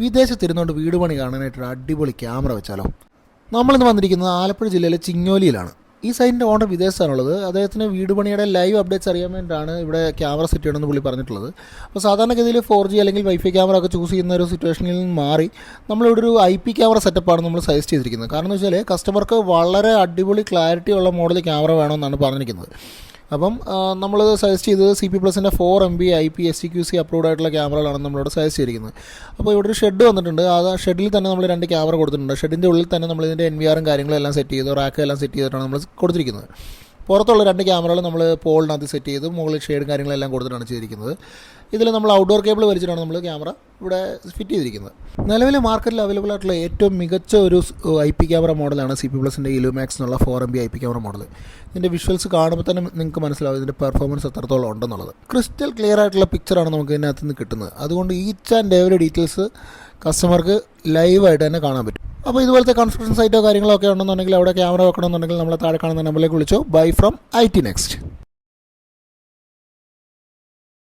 വിദേശത്തിരുന്നുകൊണ്ട് വീട് പണി കാണാനായിട്ടൊരു അടിപൊളി ക്യാമറ വെച്ചാലോ. നമ്മളിന്ന് വന്നിരിക്കുന്നത് ആലപ്പുഴ ജില്ലയിലെ ചിങ്ങോലിയിലാണ്. ഈ സൈറ്റിൻ്റെ ഓണർ വിദേശത്താണുള്ളത്. അദ്ദേഹത്തിന് വീട് പണിയുടെ ലൈവ് അപ്ഡേറ്റ്സ് അറിയാൻ വേണ്ടിയിട്ടാണ് ഇവിടെ ക്യാമറ സെറ്റ് ചെയ്യണമെന്ന് പുള്ളി പറഞ്ഞിട്ടുള്ളത്. അപ്പോൾ സാധാരണഗതിയിൽ 4G അല്ലെങ്കിൽ വൈഫൈ ക്യാമറ ഒക്കെ ചൂസ് ചെയ്യുന്ന ഒരു സിറ്റുവേഷനിൽ നിന്ന് മാറി നമ്മളിവിടെ ഒരു IP ക്യാമറ സെറ്റപ്പാണ് നമ്മൾ സജസ്റ്റ് ചെയ്തിരിക്കുന്നത്. കാരണം എന്ന് വെച്ചാൽ കസ്റ്റമർക്ക് വളരെ അടിപൊളി ക്ലാരിറ്റി ഉള്ള മോഡൽ ക്യാമറ വേണമെന്നാണ് പറഞ്ഞിരിക്കുന്നത്. അപ്പം നമ്മൾ സജസ്റ്റ് ചെയ്തത് CP+ൻ്റെ 4MB IP STQC അപ്രൂവ്ഡ് ആയിട്ടുള്ള ക്യാമറകളാണ് നമ്മളിവിടെ സജസ്റ്റ് ചെയ്തിരിക്കുന്നത്. അപ്പോൾ ഇവിടെ ഒരു ഷെഡ് വന്നിട്ടുണ്ട്. ആ ഷെഡിൽ തന്നെ നമ്മൾ 2 ക്യാമറ കൊടുത്തിട്ടുണ്ട്. ഷെഡിൻ്റെ ഉള്ളിൽ തന്നെ നമ്മൾ ഇതിൻ്റെ NVRും കാര്യങ്ങളെല്ലാം സെറ്റ് ചെയ്ത് റാക്ക് എല്ലാം സെറ്റ് ചെയ്തിട്ടാണ് നമ്മൾ കൊടുത്തിരിക്കുന്നത്. പുറത്തുള്ള 2 ക്യാമറകൾ നമ്മൾ പോളിനകത്ത് സെറ്റ് ചെയ്ത് മുകളിൽ ഷെയ്ഡും കാര്യങ്ങളെല്ലാം കൊടുത്തിട്ടാണ് ചെയ്തിരിക്കുന്നത്. ഇതിൽ നമ്മൾ ഔട്ട്ഡോർ കേബിൾ വലിച്ചിട്ടാണ് നമ്മൾ ക്യാമറ ഇവിടെ ഫിറ്റ് ചെയ്തിരിക്കുന്നത്. നിലവിലെ മാർക്കറ്റിൽ അവൈലബിൾ ആയിട്ടുള്ള ഏറ്റവും മികച്ച ഒരു IP ക്യാമറ മോഡലാണ് CP+ൻ്റെ ഇലുമാക്സ് എന്നുള്ള 4MB IP ക്യാമറ മോഡൽ. ഇതിൻ്റെ വിഷ്വൽസ് കാണുമ്പോൾ തന്നെ നിങ്ങൾക്ക് മനസ്സിലാവും ഇതിൻ്റെ പെർഫോമൻസ് എത്രത്തോളം ഉണ്ടെന്നുള്ളത്. ക്രിസ്റ്റൽ ക്ലിയർ ആയിട്ടുള്ള പിക്ചറാണ് നമുക്ക് ഇതിനകത്ത് നിന്ന് കിട്ടുന്നത്. അതുകൊണ്ട് ഈച്ച് ആൻഡ് എവറി ഡീറ്റെയിൽസ് കസ്റ്റമർക്ക് ലൈവായിട്ട് തന്നെ കാണാൻ പറ്റും. അപ്പോൾ ഇതുപോലത്തെ കൺസ്ട്രക്ഷൻ സൈറ്റോ കാര്യങ്ങളോ ഒക്കെ ഉണ്ടെന്നുണ്ടെങ്കിൽ അവിടെ ക്യാമറ വെക്കണമെന്നുണ്ടെങ്കിൽ നമ്മളെ താഴെ കാണുന്ന നമ്പറിലേക്ക് വിളിച്ചോ. Bye from IT Next.